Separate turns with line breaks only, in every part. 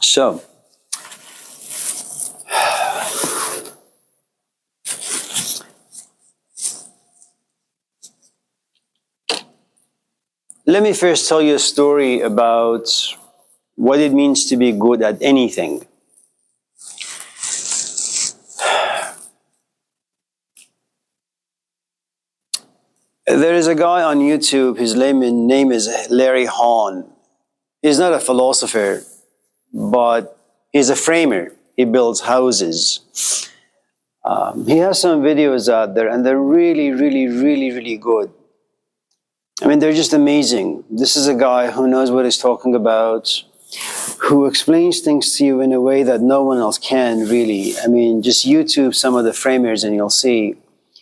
So, let me first tell you a story about what it means to be good at anything. There is a guy on YouTube, his name is Larry Hahn. He's not a philosopher, but he's a framer. He builds houses. He has some videos out there, and they're really, really, really, really good. I mean, they're just amazing. This is a guy who knows what he's talking about, who explains things to you in a way that no one else can, really. I mean, just YouTube some of the framers and you'll see.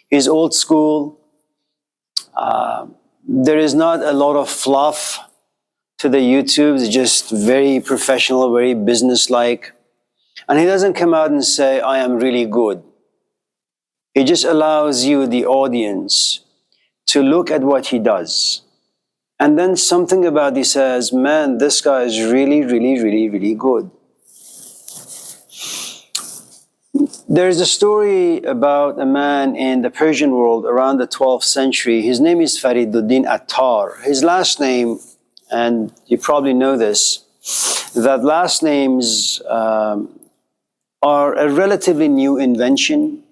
He's old school. There is not a lot of fluff to the YouTube. It's just very professional, very business-like. And he doesn't come out and say, I am really good. He just allows you, the audience, to look at what he does. And then something about he says, man, this guy is really, really, really, really good. There's a story about a man in the Persian world around the 12th century. His name is Fariduddin Attar. His last name, and you probably know this, that last names are a relatively new invention.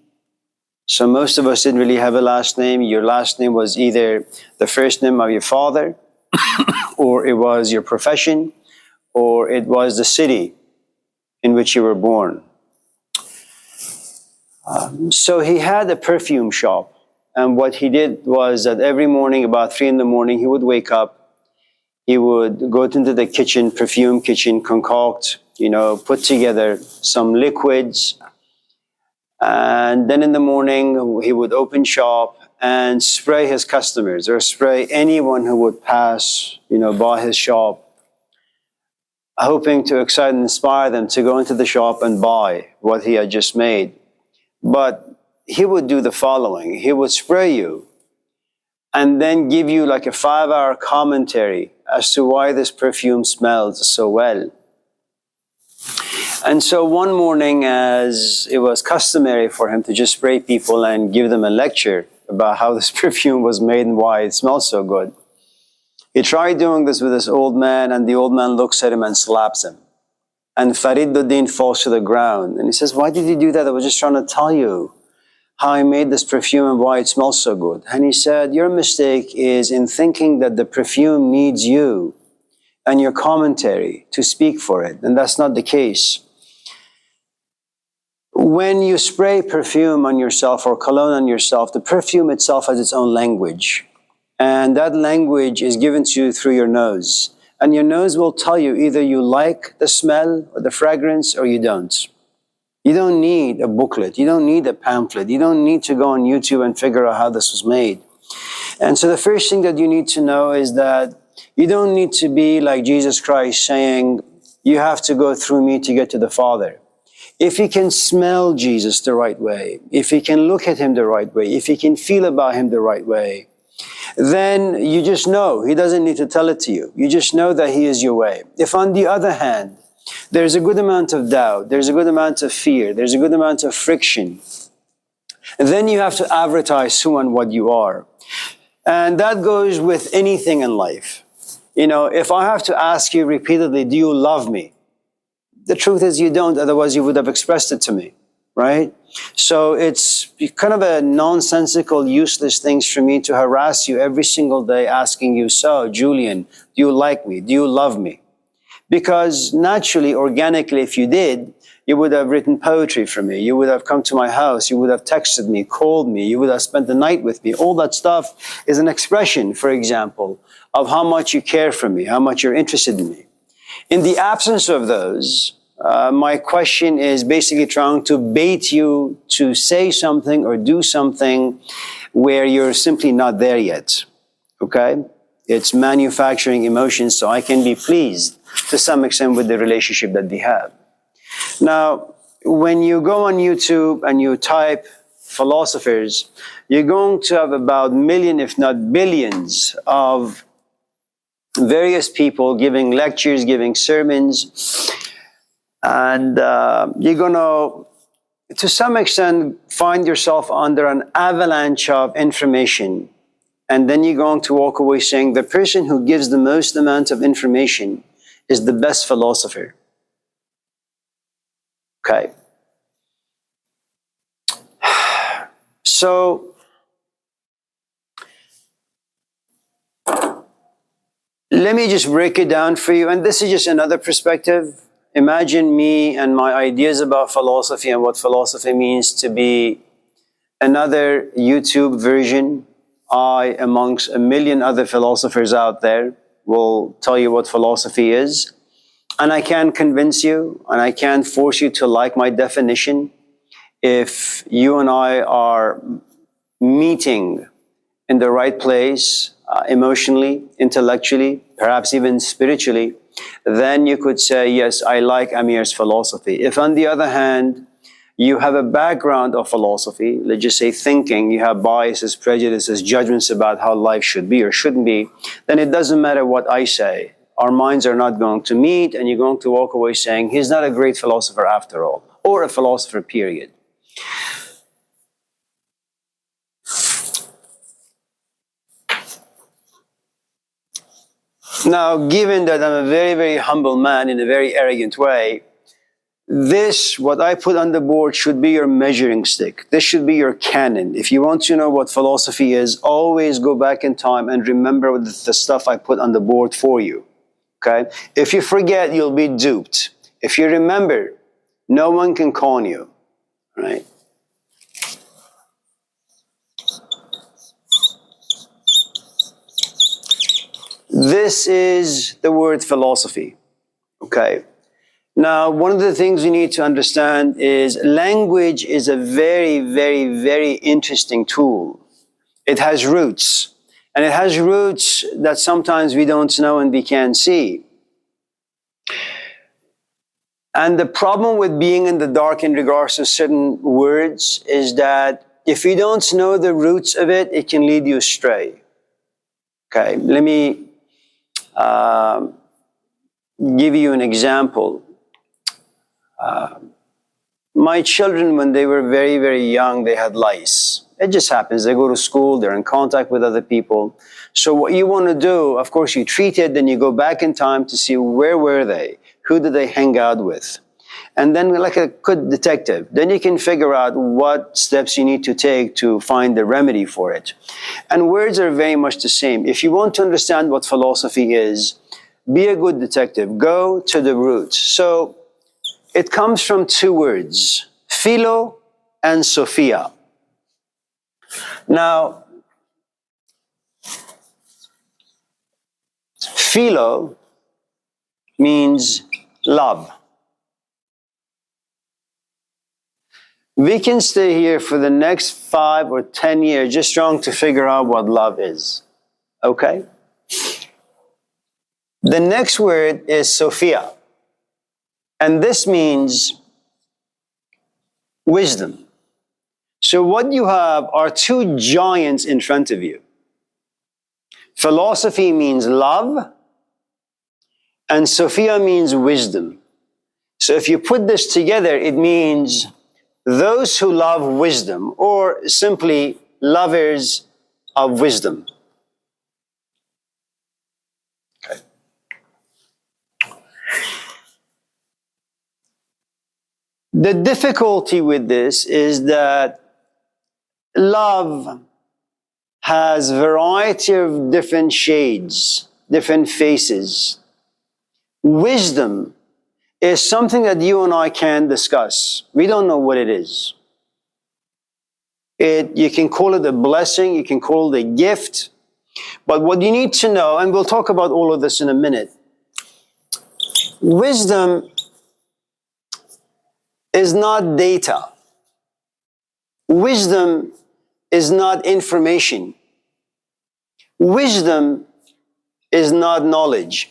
So most of us didn't really have a last name. Your last name was either the first name of your father, or it was your profession, or it was the city in which you were born. So he had a perfume shop. And what he did was that every morning, about 3 in the morning, he would wake up. He would go into the kitchen, perfume kitchen, concoct, put together some liquids. And then in the morning, he would open shop and spray his customers or spray anyone who would pass, by his shop, hoping to excite and inspire them to go into the shop and buy what he had just made. But he would do the following. He would spray you and then give you like a 5-hour commentary as to why this perfume smells so well. And so one morning, as it was customary for him to just spray people and give them a lecture about how this perfume was made and why it smells so good, he tried doing this with this old man, and the old man looks at him and slaps him. And Fariduddin falls to the ground. And he says, why did you do that? I was just trying to tell you how I made this perfume and why it smells so good. And he said, your mistake is in thinking that the perfume needs you and your commentary to speak for it. And that's not the case. When you spray perfume on yourself or cologne on yourself, the perfume itself has its own language. And that language is given to you through your nose. And your nose will tell you either you like the smell or the fragrance or you don't. You don't need a booklet. You don't need a pamphlet. You don't need to go on YouTube and figure out how this was made. And so the first thing that you need to know is that you don't need to be like Jesus Christ saying, you have to go through me to get to the Father. If you can smell Jesus the right way, if you can look at him the right way, if you can feel about him the right way, then you just know. He doesn't need to tell it to you. You just know that he is your way. If on the other hand, there's a good amount of doubt, there's a good amount of fear, there's a good amount of friction, then you have to advertise who and what you are. And that goes with anything in life. If I have to ask you repeatedly, do you love me? The truth is you don't, otherwise you would have expressed it to me, right? So it's kind of a nonsensical, useless things for me to harass you every single day asking you, so, Julian, do you like me? Do you love me? Because naturally, organically, if you did, you would have written poetry for me. You would have come to my house. You would have texted me, called me. You would have spent the night with me. All that stuff is an expression, for example, of how much you care for me, how much you're interested in me. In the absence of those, my question is basically trying to bait you to say something or do something where you're simply not there yet, okay? It's manufacturing emotions so I can be pleased to some extent with the relationship that we have. Now, when you go on YouTube and you type philosophers, you're going to have about million, if not billions, of various people giving lectures, giving sermons, And you're going to some extent, find yourself under an avalanche of information. And then you're going to walk away saying the person who gives the most amount of information is the best philosopher. Okay. So, let me just break it down for you. And this is just another perspective. Imagine me and my ideas about philosophy and what philosophy means to be another YouTube version. I, amongst a million other philosophers out there, will tell you what philosophy is. And I can convince you, and I can force you to like my definition. If you and I are meeting in the right place, emotionally, intellectually, perhaps even spiritually, then you could say, yes, I like Amir's philosophy. If on the other hand, you have a background of philosophy, let's just say thinking, you have biases, prejudices, judgments about how life should be or shouldn't be, then it doesn't matter what I say. Our minds are not going to meet, and you're going to walk away saying, he's not a great philosopher after all, or a philosopher, period. Now, given that I'm a very, very humble man in a very arrogant way, this, what I put on the board, should be your measuring stick. This should be your canon. If you want to know what philosophy is, always go back in time and remember the stuff I put on the board for you. Okay? If you forget, you'll be duped. If you remember, no one can con you. Right? This is the word philosophy. Okay? Now, one of the things you need to understand is language is a very, very, very interesting tool. It has roots. And it has roots that sometimes we don't know and we can't see. And the problem with being in the dark in regards to certain words is that if you don't know the roots of it, it can lead you astray. Okay, let me give you an example. My children, when they were very, very young, they had lice. It just happens. They go to school, they're in contact with other people. So what you want to do, of course, you treat it, then you go back in time to see where were they, who did they hang out with. And then, like a good detective, then you can figure out what steps you need to take to find the remedy for it. And words are very much the same. If you want to understand what philosophy is, be a good detective. Go to the roots. So it comes from two words, philo and sophia. Now, philo means love. We can stay here for the next 5 or 10 years just trying to figure out what love is. Okay? The next word is sophia. And this means wisdom. So what you have are two giants in front of you. Philosophy means love, and sophia means wisdom. So if you put this together, it means those who love wisdom, or simply lovers of wisdom. Okay. The difficulty with this is that love has a variety of different shades, different faces. Wisdom is something that you and I can discuss. We don't know what it is. You can call it a blessing, you can call it a gift. But what you need to know, and we'll talk about all of this in a minute, wisdom is not data. Wisdom is not information. Wisdom is not knowledge.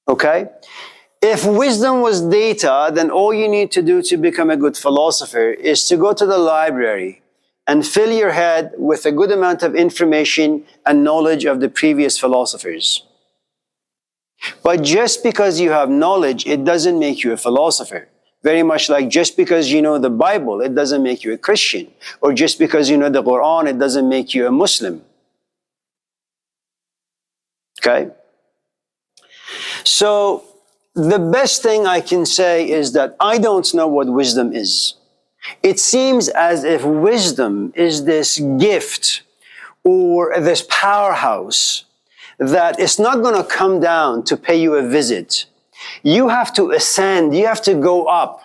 Okay? If wisdom was data, then all you need to do to become a good philosopher is to go to the library and fill your head with a good amount of information and knowledge of the previous philosophers. But just because you have knowledge, it doesn't make you a philosopher. Very much like just because you know the Bible, it doesn't make you a Christian. Or just because you know the Quran, it doesn't make you a Muslim. Okay? So, the best thing I can say is that I don't know what wisdom is. It seems as if wisdom is this gift or this powerhouse that it's not going to come down to pay you a visit. You have to ascend, you have to go up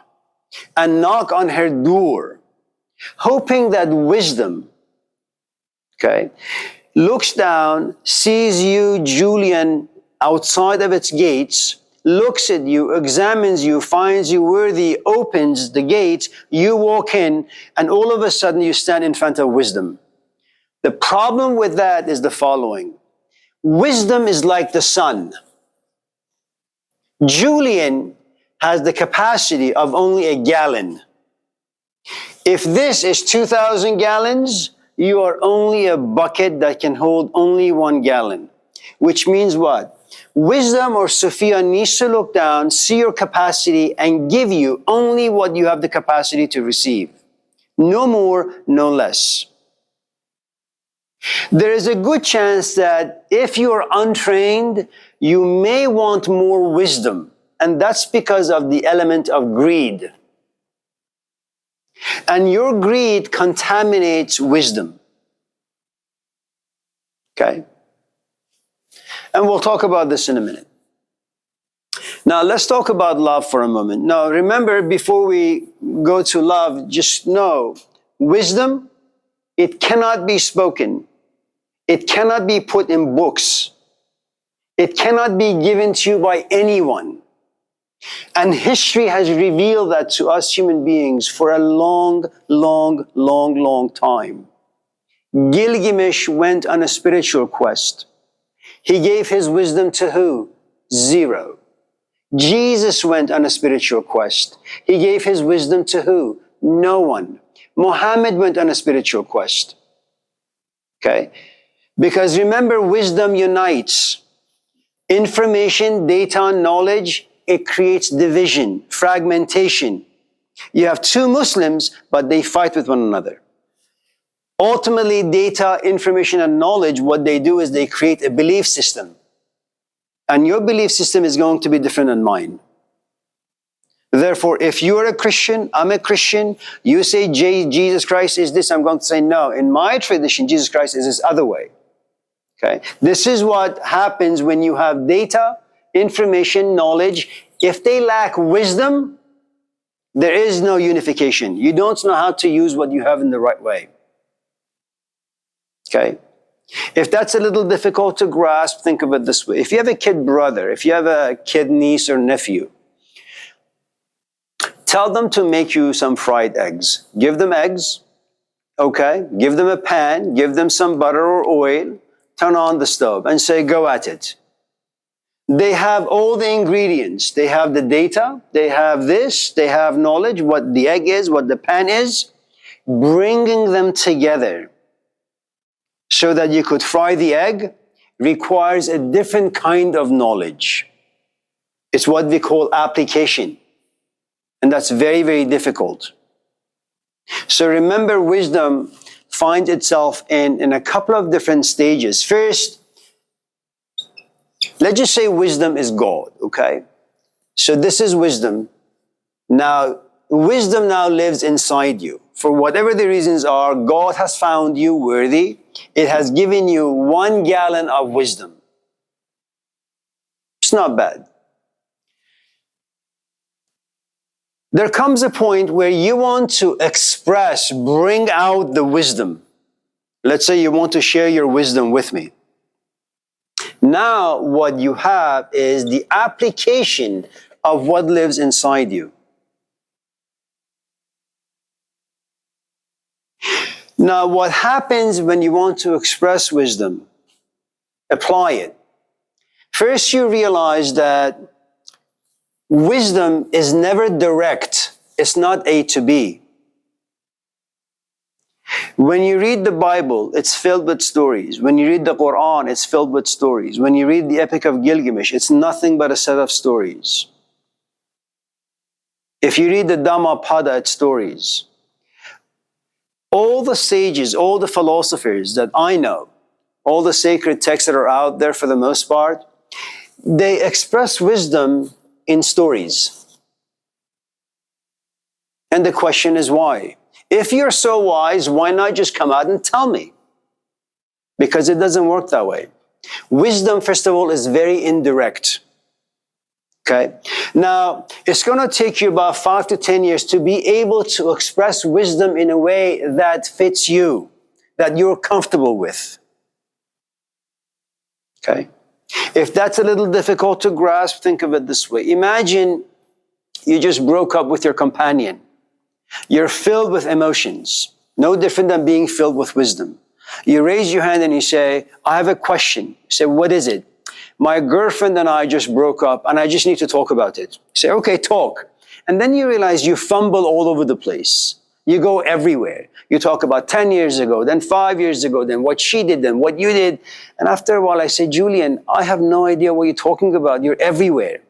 and knock on her door, hoping that wisdom, okay, looks down, sees you, Julian, outside of its gates, looks at you, examines you, finds you worthy, opens the gates, you walk in, and all of a sudden you stand in front of wisdom. The problem with that is the following. Wisdom is like the sun. Julian has the capacity of only a gallon. If this is 2,000 gallons, you are only a bucket that can hold only 1 gallon. Which means what? Wisdom or sophia needs to look down, see your capacity, and give you only what you have the capacity to receive. No more, no less. There is a good chance that if you are untrained, you may want more wisdom. And that's because of the element of greed. And your greed contaminates wisdom. Okay? And we'll talk about this in a minute. Now, let's talk about love for a moment. Now, remember, before we go to love, just know, wisdom, it cannot be spoken. It cannot be put in books. It cannot be given to you by anyone. And history has revealed that to us human beings for a long time. Gilgamesh went on a spiritual quest. He gave his wisdom to who? 0. Jesus went on a spiritual quest. He gave his wisdom to who? No one. Muhammad went on a spiritual quest. Okay? Because remember, wisdom unites. Information, data, knowledge, it creates division, fragmentation. You have 2 Muslims, but they fight with one another. Ultimately, data, information, and knowledge, what they do is they create a belief system. And your belief system is going to be different than mine. Therefore, if you are a Christian, I'm a Christian, you say Jesus Christ is this, I'm going to say no. In my tradition, Jesus Christ is this other way. Okay? This is what happens when you have data, information, knowledge. If they lack wisdom, there is no unification. You don't know how to use what you have in the right way. Okay? If that's a little difficult to grasp, think of it this way. If you have a kid brother, if you have a kid niece or nephew, tell them to make you some fried eggs. Give them eggs, okay? Give them a pan, give them some butter or oil, turn on the stove and say, go at it. They have all the ingredients. They have the data, they have this, they have knowledge, what the egg is, what the pan is, bringing them together so that you could fry the egg requires a different kind of knowledge. It's what we call application. And that's very difficult. So remember, wisdom finds itself in a couple of different stages. First, let's just say wisdom is God, okay? So this is wisdom. Now, wisdom now lives inside you. For whatever the reasons are, God has found you worthy. It has given you 1 gallon of wisdom. It's not bad. There comes a point where you want to express, bring out the wisdom. Let's say you want to share your wisdom with me. Now what you have is the application of what lives inside you. Now what happens when you want to express wisdom? Apply it. First you realize that wisdom is never direct. It's not A to B. When you read the Bible, it's filled with stories. When you read the Quran, it's filled with stories. When you read the Epic of Gilgamesh, it's nothing but a set of stories. If you read the Dhammapada, it's stories. All the sages, all the philosophers that I know, all the sacred texts that are out there for the most part, they express wisdom in stories. And the question is why? If you're so wise, why not just come out and tell me? Because it doesn't work that way. Wisdom, first of all, is very indirect. Okay? Now, it's going to take you about 5 to 10 years to be able to express wisdom in a way that fits you, that you're comfortable with. Okay? If that's a little difficult to grasp, think of it this way. Imagine you just broke up with your companion. You're filled with emotions, no different than being filled with wisdom. You raise your hand and you say, I have a question. You say, what is it? My girlfriend and I just broke up and I just need to talk about it. You say, okay, talk. And then you realize you fumble all over the place. You go everywhere. You talk about 10 years ago, then 5 years ago, then what she did, then what you did. And after a while I say, Julian, I have no idea what you're talking about. You're everywhere.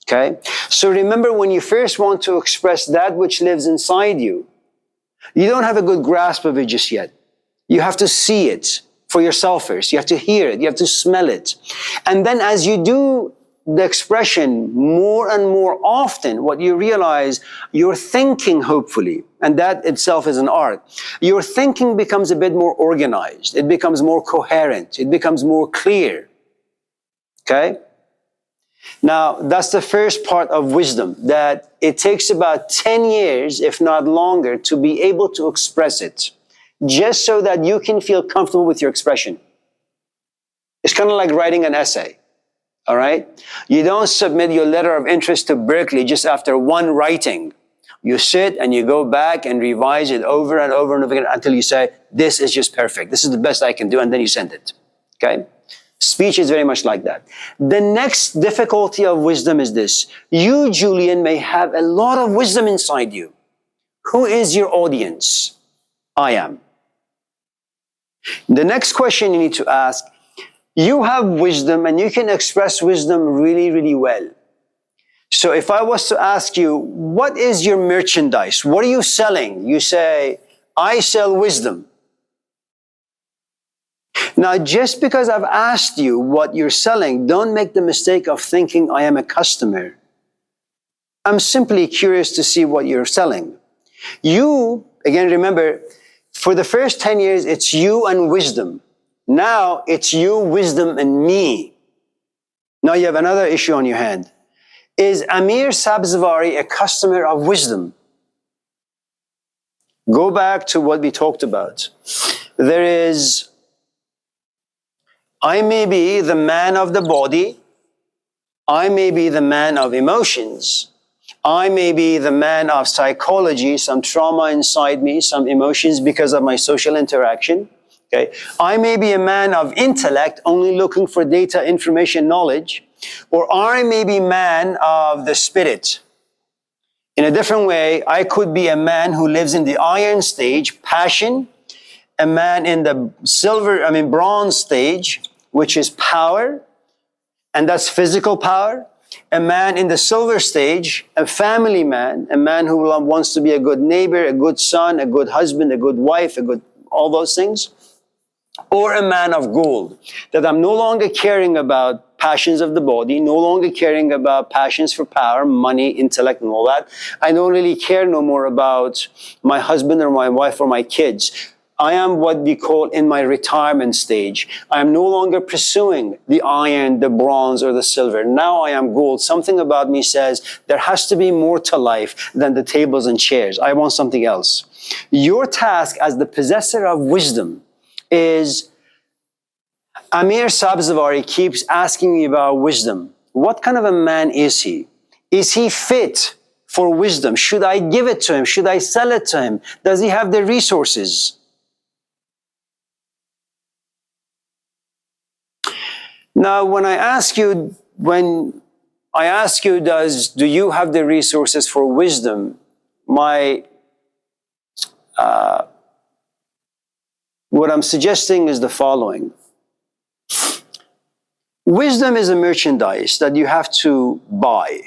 Okay? So remember, when you first want to express that which lives inside you, you don't have a good grasp of it just yet. You have to see it for yourself first. You have to hear it. You have to smell it. And then as you do the expression more and more often, what you realize, your thinking, hopefully, and that itself is an art, your thinking becomes a bit more organized. It becomes more coherent. It becomes more clear. Okay? Now, that's the first part of wisdom, that it takes about 10 years, if not longer, to be able to express it, just so that you can feel comfortable with your expression. It's kind of like writing an essay, all right? You don't submit your letter of interest to Berkeley just after one writing. You sit and you go back and revise it over and over and over again until you say, this is just perfect. This is the best I can do, and then you send it, okay? Speech is very much like that. The next difficulty of wisdom is this. You, Julian, may have a lot of wisdom inside you. Who is your audience? I am. The next question you need to ask, you have wisdom and you can express wisdom really, really well. So if I was to ask you, what is your merchandise? What are you selling? You say, I sell wisdom. Now, just because I've asked you what you're selling, don't make the mistake of thinking I am a customer. I'm simply curious to see what you're selling. You, again, remember, for the first 10 years, it's you and wisdom. Now, it's you, wisdom, and me. Now you have another issue on your hand. Is Amir Sabzevari a customer of wisdom? Go back to what we talked about. There is, I may be the man of the body. I may be the man of emotions. I may be the man of psychology, some trauma inside me, some emotions because of my social interaction. Okay. I may be a man of intellect, only looking for data, information, knowledge. Or I may be man of the spirit. In a different way, I could be a man who lives in the iron stage, passion, a man in the bronze stage, which is power, and that's physical power. A man in the silver stage, a family man, a man who wants to be a good neighbor, a good son, a good husband, a good wife, all those things. Or a man of gold, that I'm no longer caring about passions of the body, no longer caring about passions for power, money, intellect, and all that. I don't really care no more about my husband or my wife or my kids. I am what we call in my retirement stage. I am no longer pursuing the iron, the bronze, or the silver. Now I am gold. Something about me says there has to be more to life than the tables and chairs. I want something else. Your task as the possessor of wisdom is, Amir Sabzevari keeps asking me about wisdom. What kind of a man is he? Is he fit for wisdom? Should I give it to him? Should I sell it to him? Does he have the resources? Now, when I ask you, do you have the resources for wisdom? My What I'm suggesting is the following. Wisdom is a merchandise that you have to buy.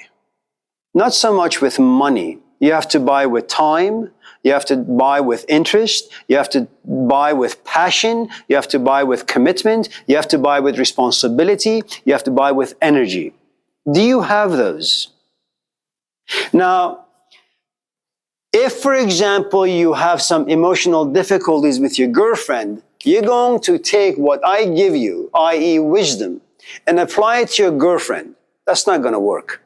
Not so much with money. You have to buy with time. You have to buy with interest. You have to buy with passion. You have to buy with commitment. You have to buy with responsibility. You have to buy with energy. Do you have those? Now, if, for example, you have some emotional difficulties with your girlfriend, you're going to take what I give you, i.e. wisdom, and apply it to your girlfriend. That's not going to work.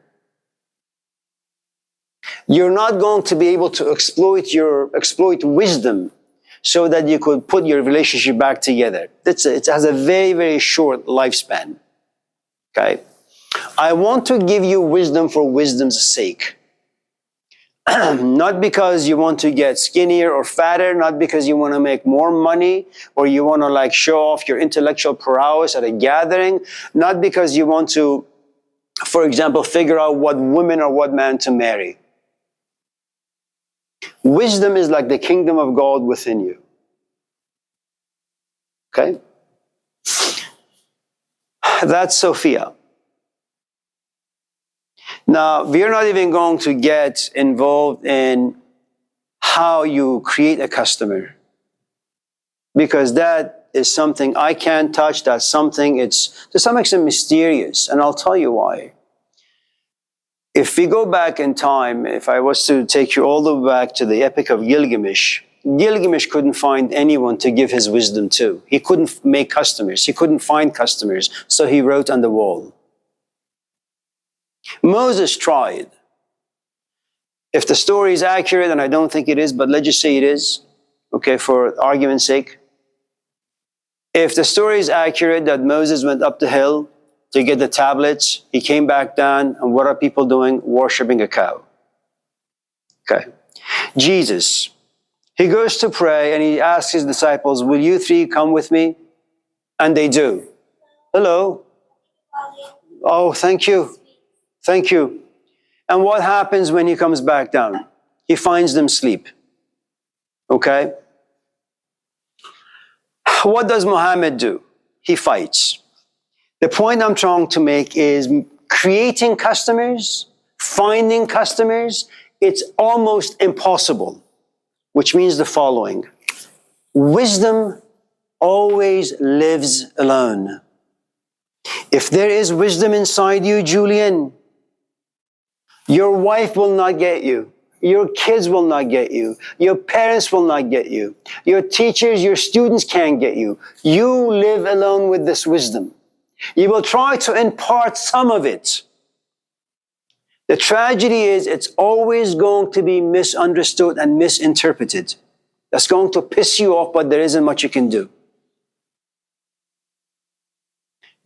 You're not going to be able to exploit wisdom so that you could put your relationship back together. It has a very, very short lifespan. Okay? I want to give you wisdom for wisdom's sake. Not because you want to get skinnier or fatter, not because you want to make more money, or you want to show off your intellectual prowess at a gathering, not because you want to, for example, figure out what woman or what man to marry. Wisdom is like the kingdom of God within you. Okay? That's Sophia. Now, we're not even going to get involved in how you create a customer, because that is something I can't touch. That's something, it's to some extent mysterious, and I'll tell you why. If we go back in time, if I was to take you all the way back to the Epic of Gilgamesh, Gilgamesh couldn't find anyone to give his wisdom to. He couldn't make customers. He couldn't find customers, so he wrote on the wall. Moses tried. If the story is accurate, and I don't think it is, but let's just say it is, okay, for argument's sake. If the story is accurate that Moses went up the hill to get the tablets, he came back down, and what are people doing? Worshipping a cow. Okay. Jesus, he goes to pray and he asks his disciples, will you three come with me? And they do. Hello. Oh, thank you. Thank you. And what happens when he comes back down? He finds them asleep. Okay? What does Muhammad do? He fights. The point I'm trying to make is creating customers, finding customers, it's almost impossible, which means the following. Wisdom always lives alone. If there is wisdom inside you, Julian, your wife will not get you. Your kids will not get you. Your parents will not get you. Your teachers, your students can't get you. You live alone with this wisdom. You will try to impart some of it. The tragedy is it's always going to be misunderstood and misinterpreted. That's going to piss you off, but there isn't much you can do.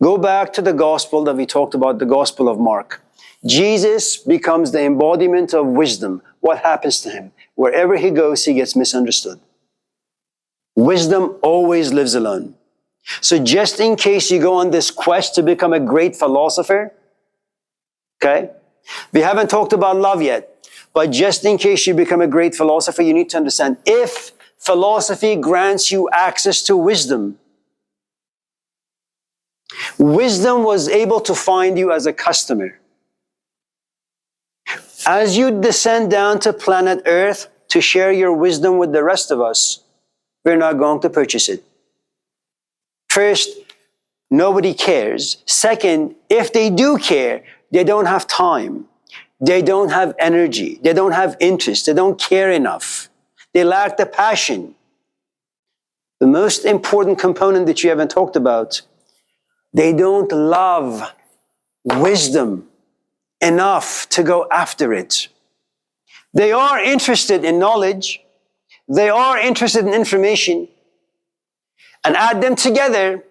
Go back to the gospel that we talked about, the Gospel of Mark. Jesus becomes the embodiment of wisdom. What happens to him? Wherever he goes, he gets misunderstood. Wisdom always lives alone. So just in case you go on this quest to become a great philosopher, okay? We haven't talked about love yet, but just in case you become a great philosopher, you need to understand, if philosophy grants you access to wisdom, wisdom was able to find you as a customer. As you descend down to planet Earth to share your wisdom with the rest of us, we're not going to purchase it. First, nobody cares. Second, if they do care, they don't have time. They don't have energy. They don't have interest. They don't care enough. They lack the passion. The most important component that you haven't talked about, they don't love wisdom enough to go after it. They are interested in knowledge. They are interested in information. And add them together,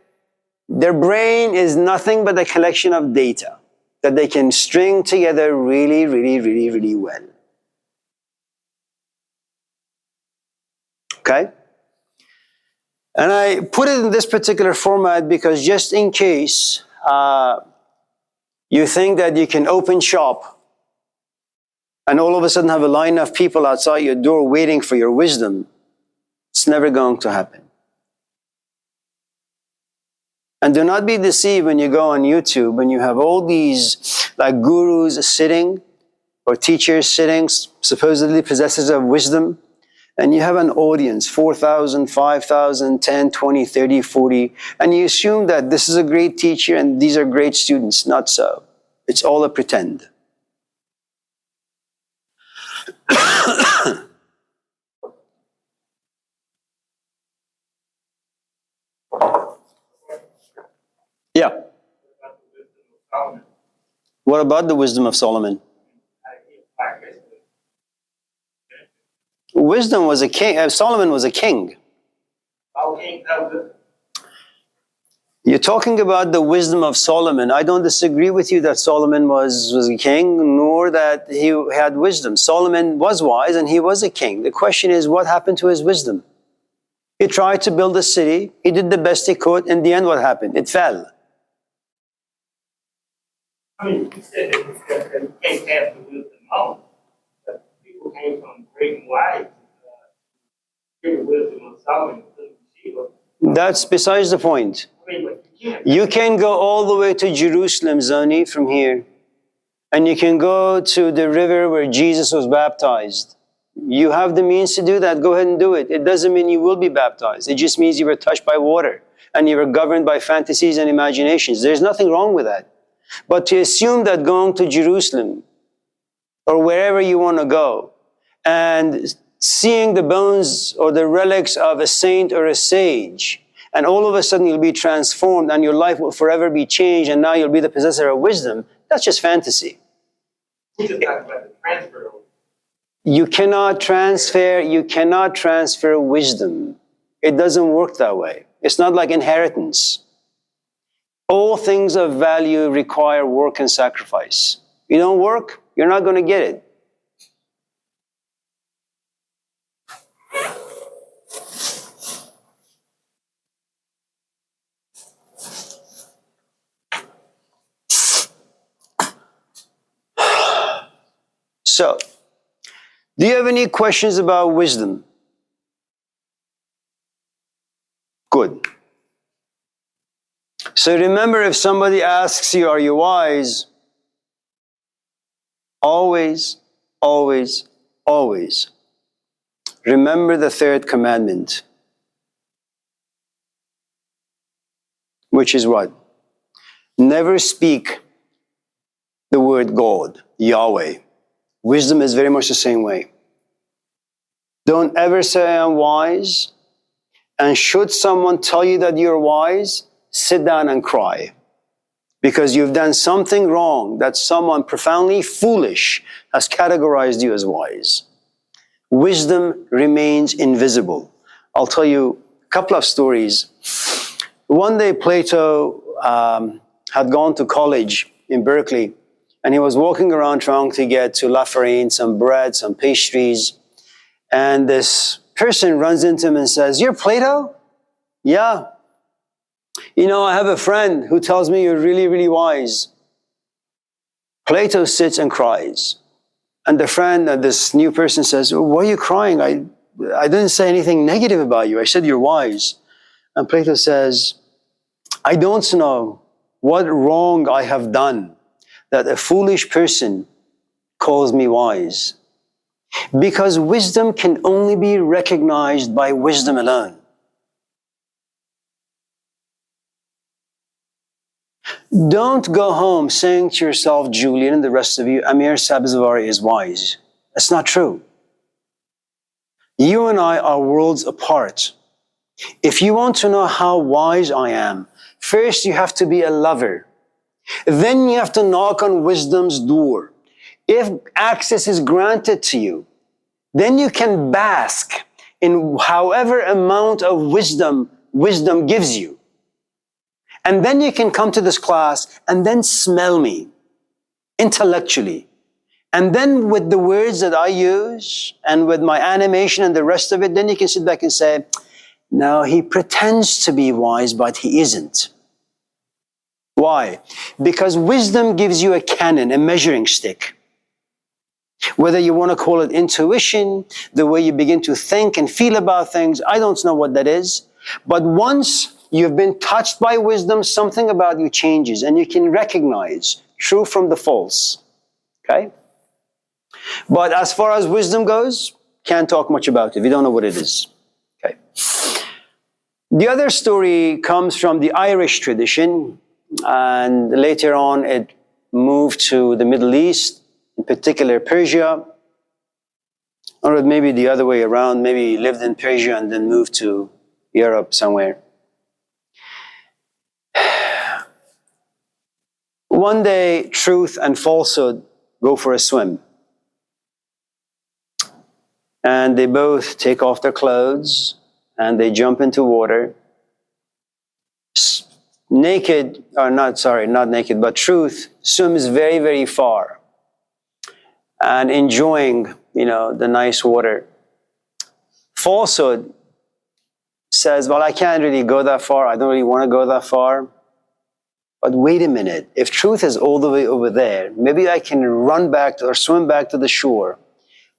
their brain is nothing but a collection of data that they can string together really, really, really, really well. Okay? And I put it in this particular format because just in case you think that you can open shop and all of a sudden have a line of people outside your door waiting for your wisdom, it's never going to happen. And do not be deceived when you go on YouTube and you have all these like gurus sitting or teachers sitting, supposedly possessors of wisdom. And you have an audience, 4,000, 5,000, 10, 20, 30, 40. And you assume that this is a great teacher and these are great students. Not so. It's all a pretend. Yeah. What about the wisdom of Solomon? Wisdom was a king. Solomon was a king. You're talking about the wisdom of Solomon. I don't disagree with you that Solomon was a king, nor that he had wisdom. Solomon was wise and he was a king. The question is, what happened to his wisdom? He tried to build a city. He did the best he could. In the end, what happened? It fell.
I mean, you said that you can't pass the wisdom on. But people came from great and wise. Great wisdom of Solomon.
That's besides the point. You can go all the way to Jerusalem, Zoni, from here. And you can go to the river where Jesus was baptized. You have the means to do that. Go ahead and do it. It doesn't mean you will be baptized. It just means you were touched by water. And you were governed by fantasies and imaginations. There's nothing wrong with that. But to assume that going to Jerusalem or wherever you want to go and seeing the bones or the relics of a saint or a sage, and all of a sudden you'll be transformed and your life will forever be changed and now you'll be the possessor of wisdom, that's just fantasy.
We just talked about the transfer.
You cannot transfer wisdom. It doesn't work that way. It's not like inheritance. All things of value require work and sacrifice. You don't work, you're not going to get it. So, do you have any questions about wisdom? Good. So remember, if somebody asks you, are you wise? Always, always, always remember the third commandment, which is what? Never speak the word God, Yahweh. Wisdom is very much the same way. Don't ever say I'm wise. And should someone tell you that you're wise, sit down and cry. Because you've done something wrong that someone profoundly foolish has categorized you as wise. Wisdom remains invisible. I'll tell you a couple of stories. One day Plato had gone to college in Berkeley, and he was walking around trying to get to La Farine, some bread, some pastries. And this person runs into him and says, "You're Plato?" "Yeah." "You know, I have a friend who tells me you're really, really wise." Plato sits and cries. And the friend, this new person says, "Why are you crying? I didn't say anything negative about you. I said you're wise." And Plato says, "I don't know what wrong I have done that a foolish person calls me wise. Because wisdom can only be recognized by wisdom alone." Don't go home saying to yourself, Julian and the rest of you, Amir Sabzvari is wise. That's not true. You and I are worlds apart. If you want to know how wise I am, first you have to be a lover. Then you have to knock on wisdom's door. If access is granted to you, then you can bask in however amount of wisdom gives you. And then you can come to this class and then smell me intellectually. And then with the words that I use and with my animation and the rest of it, then you can sit back and say, no, he pretends to be wise, but he isn't. Why? Because wisdom gives you a canon, a measuring stick. Whether you want to call it intuition, the way you begin to think and feel about things, I don't know what that is. But once you've been touched by wisdom, something about you changes, and you can recognize true from the false. Okay? But as far as wisdom goes, can't talk much about it. We don't know what it is. Okay. The other story comes from the Irish tradition, and later on it moved to the Middle East, in particular Persia, or maybe the other way around. Maybe he lived in Persia and then moved to Europe somewhere. One day, truth and falsehood go for a swim. And they both take off their clothes and they jump into water. Naked, or not naked, but truth swims very, very far and enjoying, the nice water. Falsehood says, well, I can't really go that far. I don't really want to go that far. But wait a minute. If truth is all the way over there, maybe I can run back or swim back to the shore,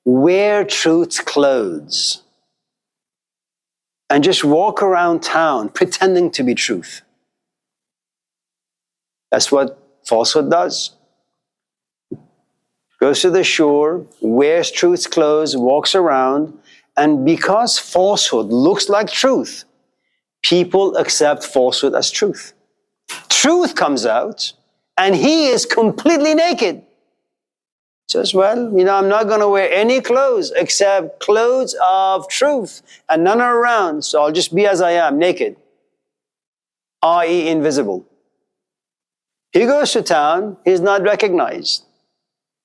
wear truth's clothes, and just walk around town pretending to be truth. That's what falsehood does. Goes to the shore, wears truth's clothes, walks around, and because falsehood looks like truth, people accept falsehood as truth. Truth comes out, and he is completely naked. Says, well, I'm not going to wear any clothes except clothes of truth, and none are around, so I'll just be as I am, naked, i.e. invisible. He goes to town, he's not recognized.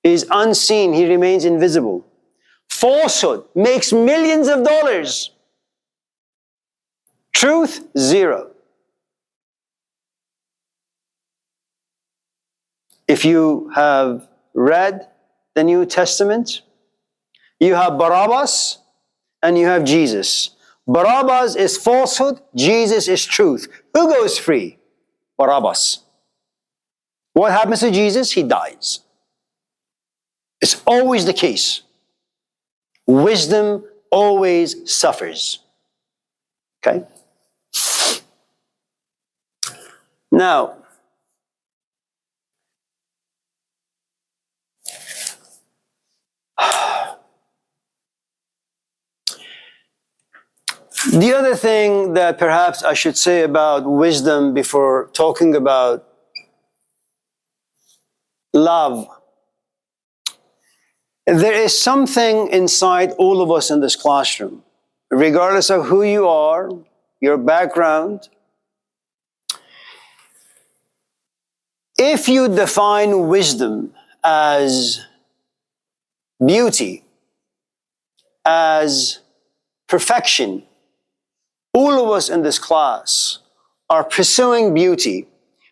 He's unseen, he remains invisible. Falsehood makes millions of dollars. Truth, zero. If you have read the New Testament, you have Barabbas and you have Jesus. Barabbas is falsehood, Jesus is truth. Who goes free? Barabbas. What happens to Jesus? He dies. It's always the case. Wisdom always suffers. Okay? Now, the other thing that perhaps I should say about wisdom before talking about love, there is something inside all of us in this classroom, regardless of who you are, your background. If you define wisdom as beauty, as perfection, all of us in this class are pursuing beauty,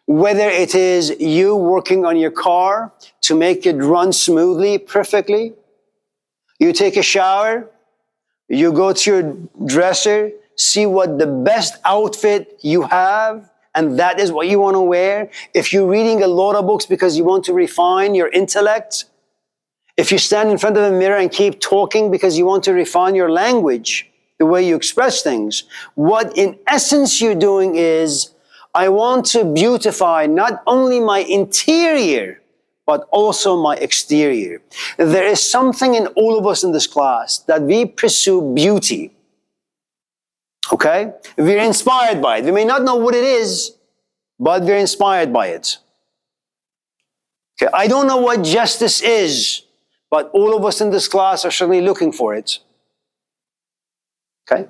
whether it is you working on your car to make it run smoothly, perfectly. You take a shower, you go to your dresser, see what the best outfit you have, and that is what you want to wear. If you're reading a lot of books because you want to refine your intellect, if you stand in front of a mirror and keep talking because you want to refine your language, the way you express things, what in essence you're doing is, I want to beautify not only my interior, but also my exterior. There is something in all of us in this class that we pursue beauty. Okay? We're inspired by it. We may not know what it is, but we're inspired by it. Okay? I don't know what justice is, but all of us in this class are certainly looking for it. Okay?